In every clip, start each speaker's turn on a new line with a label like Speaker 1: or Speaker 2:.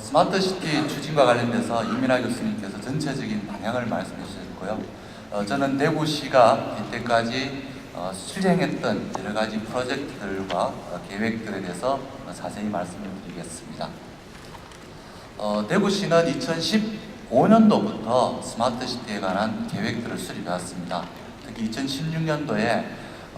Speaker 1: 스마트 시티 추진과 관련돼서 이민하 교수님께서 전체적인 방향을 말씀해 주셨고요. 저는 대구시가 이때까지 실행했던 여러 가지 프로젝트들과 계획들에 대해서 자세히 말씀을 드리겠습니다. 대구시는 2015년도부터 스마트 시티에 관한 계획들을 수립해 왔습니다. 특히 2016년도에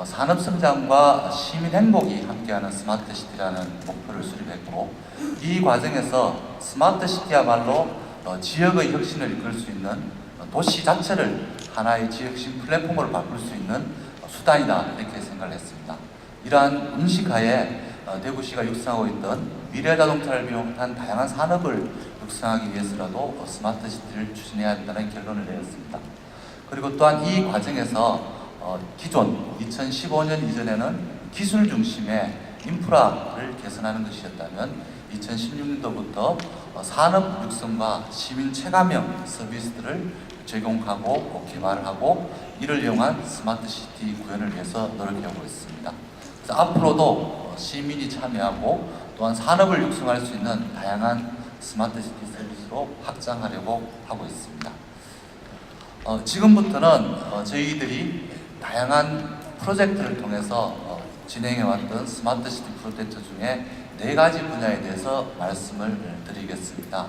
Speaker 1: 산업성장과 시민행복이 함께하는 스마트시티라는 목표를 수립했고, 이 과정에서 스마트시티야말로 지역의 혁신을 이끌 수 있는 도시 자체를 하나의 지역신 플랫폼으로 바꿀 수 있는 수단이다, 이렇게 생각을 했습니다. 이러한 인식하에 대구시가 육성하고 있던 미래자동차를 비롯한 다양한 산업을 육성하기 위해서라도 스마트시티를 추진해야 한다는 결론을 내렸습니다. 그리고 또한 이 과정에서 기존 2015년 이전에는 기술 중심의 인프라를 개선하는 것이었다면 2016년도부터 산업 육성과 시민 체감형 서비스들을 제공하고 개발하고 이를 이용한 스마트시티 구현을 위해서 노력하고 있습니다. 그래서 앞으로도 시민이 참여하고 또한 산업을 육성할 수 있는 다양한 스마트시티 서비스로 확장하려고 하고 있습니다. 지금부터는 저희들이 다양한 프로젝트를 통해서 진행해왔던 스마트시티 프로젝트 중에 4가지 분야에 대해서 말씀을 드리겠습니다.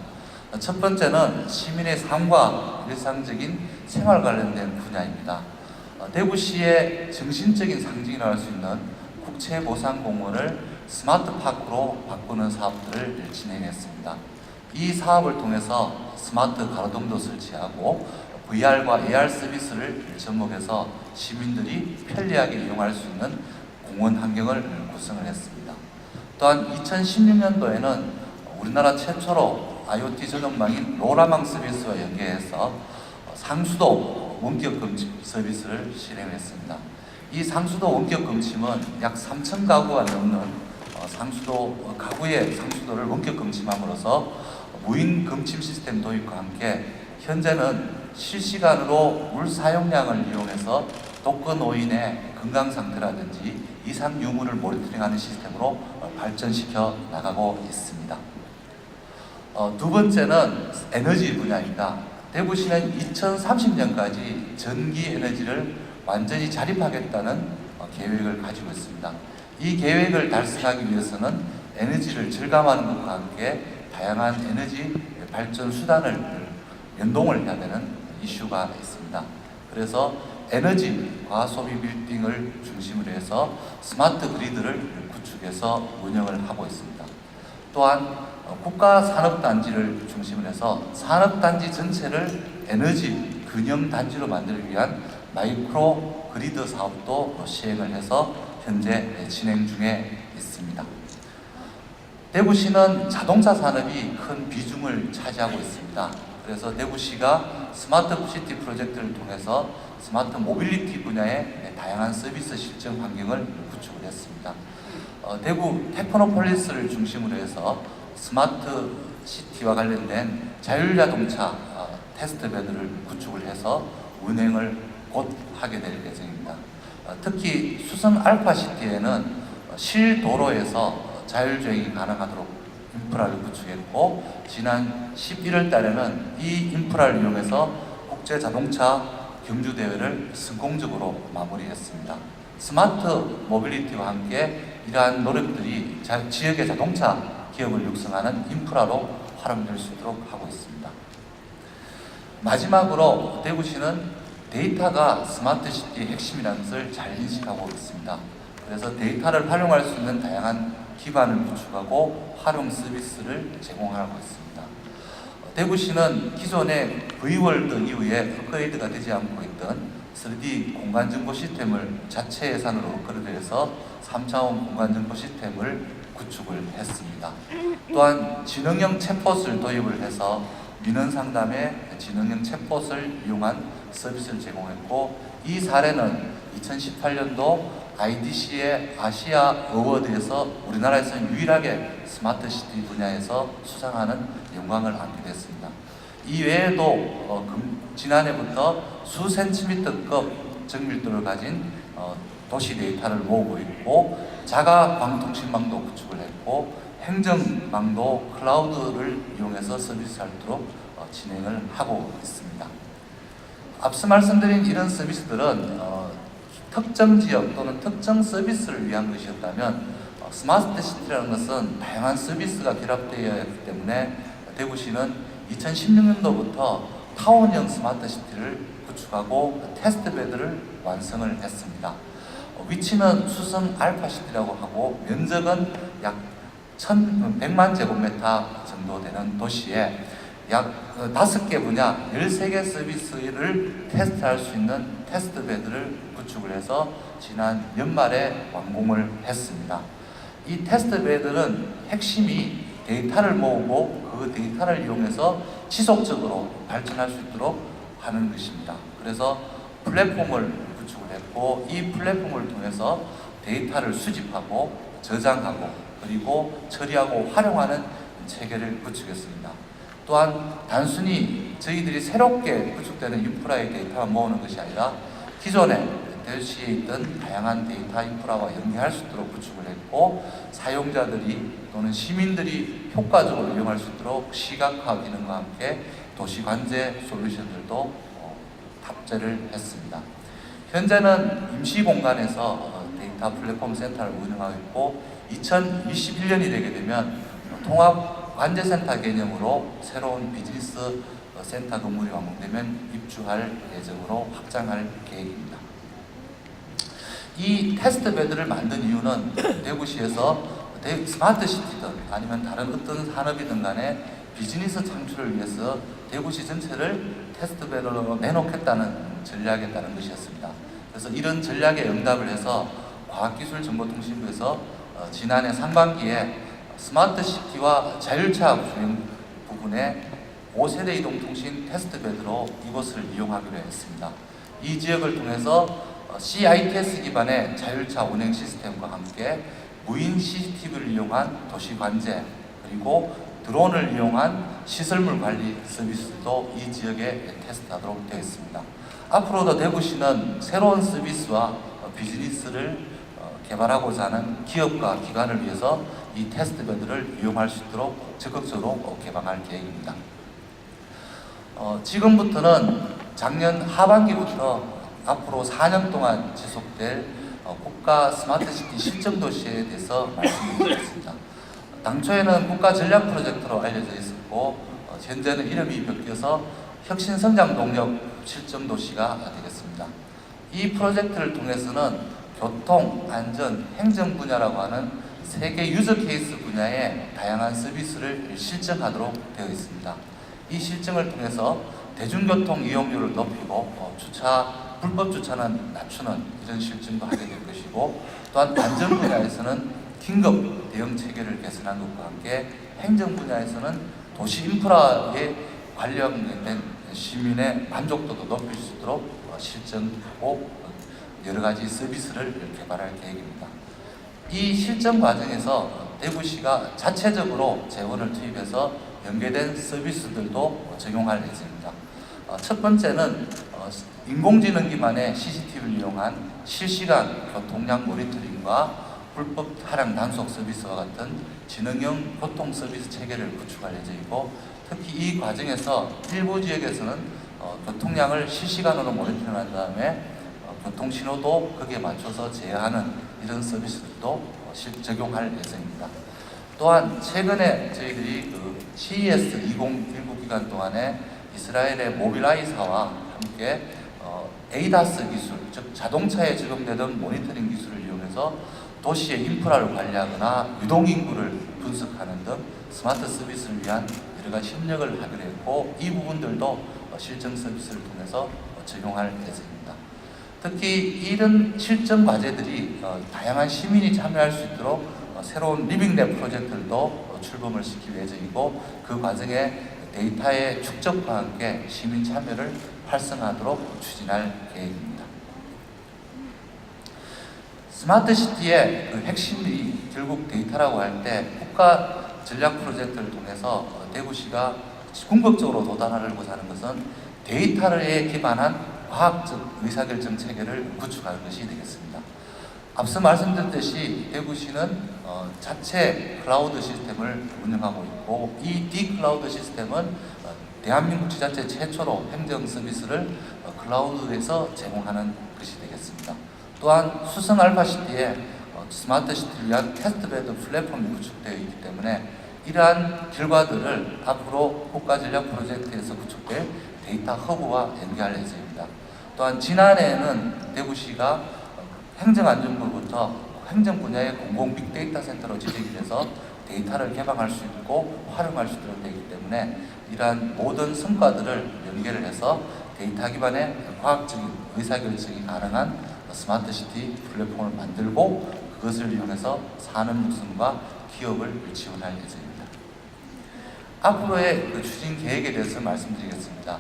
Speaker 1: 첫 번째는 시민의 삶과 일상적인 생활 관련된 분야입니다. 대구시의 정신적인 상징이라고 할 수 있는 국채보상공원을 스마트파크로 바꾸는 사업들을 진행했습니다. 이 사업을 통해서 스마트 가로등도 설치하고 VR과 AR 서비스를 접목해서 시민들이 편리하게 이용할 수 있는 공원 환경을 구성을 했습니다. 또한 2016년도에는 우리나라 최초로 IoT 전용망인 로라망 서비스와 연계해서 상수도 원격 검침 서비스를 실행했습니다. 이 상수도 원격 검침은 약 3,000 가구가 넘는 상수도 가구의 상수도를 원격 검침함으로써 무인 검침 시스템 도입과 함께 현재는 실시간으로 물 사용량을 이용해서 독거 노인의 건강 상태라든지 이상 유무를 모니터링하는 시스템으로 발전시켜 나가고 있습니다. 두 번째는 에너지 분야입니다. 대구시는 2030년까지 전기 에너지를 완전히 자립하겠다는 계획을 가지고 있습니다. 이 계획을 달성하기 위해서는 에너지를 절감하는 것과 함께 다양한 에너지 발전 수단을 연동을 해야 되는 이슈가 있습니다. 그래서 에너지 과소비 빌딩을 중심으로 해서 스마트 그리드를 구축해서 운영을 하고 있습니다. 또한 국가산업단지를 중심으로 해서 산업단지 전체를 에너지 균형단지로 만들기 위한 마이크로 그리드 사업도 시행을 해서 현재 진행 중에 있습니다. 대구시는 자동차 산업이 큰 비중을 차지하고 있습니다. 그래서 대구시가 스마트 시티 프로젝트를 통해서 스마트 모빌리티 분야의 다양한 서비스 실증 환경을 구축을 했습니다. 대구 테크노폴리스를 중심으로 해서 스마트 시티와 관련된 자율자동차 테스트베드를 구축을 해서 운행을 곧 하게 될 예정입니다. 특히 수성 알파시티에는 실도로에서 자율주행이 가능하도록 인프라를 구축했고, 지난 11월 달에는 이 인프라를 이용해서 국제자동차 경주대회를 성공적으로 마무리했습니다. 스마트 모빌리티와 함께 이러한 노력들이 지역의 자동차 기업을 육성하는 인프라로 활용될 수 있도록 하고 있습니다. 마지막으로 대구시는 데이터가 스마트시티의 핵심이라는 것을 잘 인식하고 있습니다. 그래서 데이터를 활용할 수 있는 다양한 기반을 구축하고 활용 서비스를 제공하고 있습니다. 대구시는 기존의 V월드 이후에 업그레이드가 되지 않고 있던 3D 공간정보 시스템을 자체 예산으로 업그레이드해서 3차원 공간정보 시스템을 구축을 했습니다. 또한 지능형 챗봇을 도입을 해서 민원 상담에 지능형 챗봇을 이용한 서비스를 제공했고, 이 사례는 2018년도 IDC의 아시아 어워드에서 우리나라에서는 유일하게 스마트 시티 분야에서 수상하는 영광을 안게 됐습니다. 이 외에도 지난해부터 수 센티미터급 정밀도를 가진 도시 데이터를 모으고 있고, 자가 광통신망도 구축을 했고, 행정망도 클라우드를 이용해서 서비스할 수 있도록 진행을 하고 있습니다. 앞서 말씀드린 이런 서비스들은 특정 지역 또는 특정 서비스를 위한 것이었다면 스마트 시티라는 것은 다양한 서비스가 결합되어 있기 때문에 대구시는 2016년도부터 타운형 스마트 시티를 구축하고 테스트베드를 완성을 했습니다. 위치는 수성 알파시티라고 하고 면적은 약 1,100만 제곱미터 정도 되는 도시에 약 5개 분야 13개 서비스를 테스트할 수 있는 테스트베드를 구축을 해서 지난 연말에 완공을 했습니다. 이 테스트베드는 핵심이 데이터를 모으고 그 데이터를 이용해서 지속적으로 발전할 수 있도록 하는 것입니다. 그래서 플랫폼을 구축을 했고 이 플랫폼을 통해서 데이터를 수집하고 저장하고 그리고 처리하고 활용하는 체계를 구축했습니다. 또한 단순히 저희들이 새롭게 구축되는 인프라의 데이터만 모으는 것이 아니라 기존에 대시에 있던 다양한 데이터 인프라와 연계할 수 있도록 구축을 했고 사용자들이 또는 시민들이 효과적으로 이용할 수 있도록 시각화 기능과 함께 도시관제 솔루션들도 탑재를 했습니다. 현재는 임시공간에서 데이터 플랫폼 센터를 운영하고 있고 2021년이 되게 되면 통합관제센터 개념으로 새로운 비즈니스 센터 건물이 완공되면 입주할 예정으로 확장할 계획입니다. 이 테스트베드를 만든 이유는 대구시에서 스마트 시티든 아니면 다른 어떤 산업이든 간에 비즈니스 창출을 위해서 대구시 전체를 테스트베드로 내놓겠다는 전략에 따른 것이었습니다. 그래서 이런 전략에 응답을 해서 과학기술정보통신부에서 지난해 상반기에 스마트 시티와 자율차 주행 부분에 5세대 이동통신 테스트베드로 이곳을 이용하기로 했습니다. 이 지역을 통해서 CITS 기반의 자율차 운행 시스템과 함께 무인 CCTV를 이용한 도시 관제 그리고 드론을 이용한 시설물 관리 서비스도 이 지역에 테스트하도록 되어 있습니다. 앞으로도 대구시는 새로운 서비스와 비즈니스를 개발하고자 하는 기업과 기관을 위해서 이 테스트베드를 이용할 수 있도록 적극적으로 개방할 계획입니다. 지금부터는 작년 하반기부터 앞으로 4년 동안 지속될 국가 스마트시티 실정도시에 대해서 말씀드리겠습니다. 당초에는 국가 전략 프로젝트로 알려져 있었고 현재는 이름이 바뀌어서 혁신성장동력 실정도시가 되겠습니다. 이 프로젝트를 통해서는 교통, 안전, 행정 분야라고 하는 3개 유저 케이스 분야의 다양한 서비스를 실증하도록 되어 있습니다. 이 실증을 통해서 대중교통 이용률을 높이고 불법 주차는 낮추는 이런 실증도 하게 될 것이고 또한 안전 분야에서는 긴급 대응 체계를 개선한 것과 함께 행정 분야에서는 도시 인프라에 관련된 시민의 만족도도 높일 수 있도록 실증하고 여러 가지 서비스를 개발할 계획입니다. 이 실증 과정에서 대구시가 자체적으로 재원을 투입해서 연계된 서비스들도 적용할 예정입니다. 첫 번째는 인공지능 기반의 CCTV를 이용한 실시간 교통량 모니터링과 불법 차량 단속 서비스와 같은 지능형 교통 서비스 체계를 구축할 예정이고 특히 이 과정에서 일부 지역에서는 교통량을 실시간으로 모니터링한 다음에 교통신호도 거기에 맞춰서 제어하는 이런 서비스들도 적용할 예정입니다. 또한 최근에 저희들이 CES 2019 기간 동안에 이스라엘의 모빌아이사와 함께 에이다스 기술, 즉 자동차에 적용되던 모니터링 기술을 이용해서 도시의 인프라를 관리하거나 유동인구를 분석하는 등 스마트 서비스를 위한 여러 가지 협력을 하기로 했고 이 부분들도 실증 서비스를 통해서 적용할 예정입니다. 특히 이런 실증 과제들이 다양한 시민이 참여할 수 있도록 새로운 리빙랩 프로젝트들도 출범을 시킬 예정이고 그 과정에 데이터의 축적과 함께 시민 참여를 활성화하도록 추진할 계획입니다. 스마트 시티의 그 핵심이 결국 데이터라고 할 때 국가 전략 프로젝트를 통해서 대구시가 궁극적으로 도달하려고 하는 것은 데이터에 기반한 과학적 의사결정 체계를 구축하는 것이 되겠습니다. 앞서 말씀드렸듯이 대구시는 자체 클라우드 시스템을 운영하고 있고, 이 디클라우드 시스템은 대한민국 지자체 최초로 행정 서비스를 클라우드에서 제공하는 것이 되겠습니다. 또한 수성 알파시티에 스마트 시티를 위한 테스트베드 플랫폼이 구축되어 있기 때문에 이러한 결과들을 앞으로 국가전략 프로젝트에서 구축될 데이터 허브와 연계할 예정입니다. 또한 지난해에는 대구시가 행정안전부부터 행정 분야의 공공 빅데이터 센터로 지정이 돼서 데이터를 개방할 수 있고 활용할 수 있도록 되기 때문에 이러한 모든 성과들을 연계를 해서 데이터 기반의 과학적인 의사결정이 가능한 스마트 시티 플랫폼을 만들고 그것을 이용해서 산업 육성과 기업을 지원할 예정입니다. 앞으로의 추진 계획에 대해서 말씀드리겠습니다.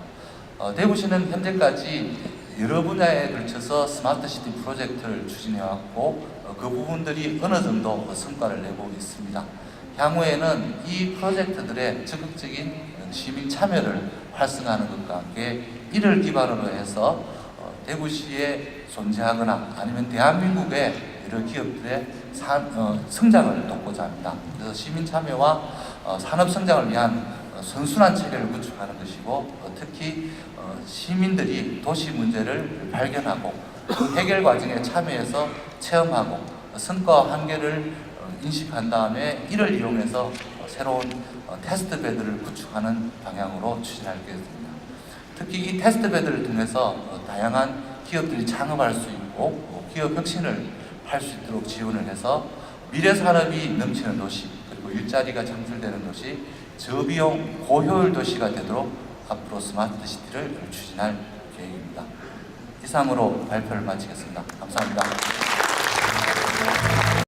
Speaker 1: 대구시는 현재까지 여러 분야에 걸쳐서 스마트 시티 프로젝트를 추진해왔고 그 부분들이 어느 정도 성과를 내고 있습니다. 향후에는 이 프로젝트들의 적극적인 시민 참여를 활성화하는 것과 함께 이를 기반으로 해서 대구시에 존재하거나 아니면 대한민국의 여러 기업들의 성장을 돕고자 합니다. 그래서 시민 참여와 산업 성장을 위한 선순환 체계를 구축하는 것이고, 특히 시민들이 도시 문제를 발견하고 그 해결 과정에 참여해서 체험하고 성과와 한계를 인식한 다음에 이를 이용해서 새로운 테스트 베드를 구축하는 방향으로 추진할 계획입니다. 특히 이 테스트 베드를 통해서 다양한 기업들이 창업할 수 있고 기업 혁신을 할 수 있도록 지원을 해서 미래 산업이 넘치는 도시, 그리고 일자리가 창출되는 도시, 저비용 고효율 도시가 되도록 앞으로 스마트 시티를 추진할 계획입니다. 이상으로 발표를 마치겠습니다. 감사합니다.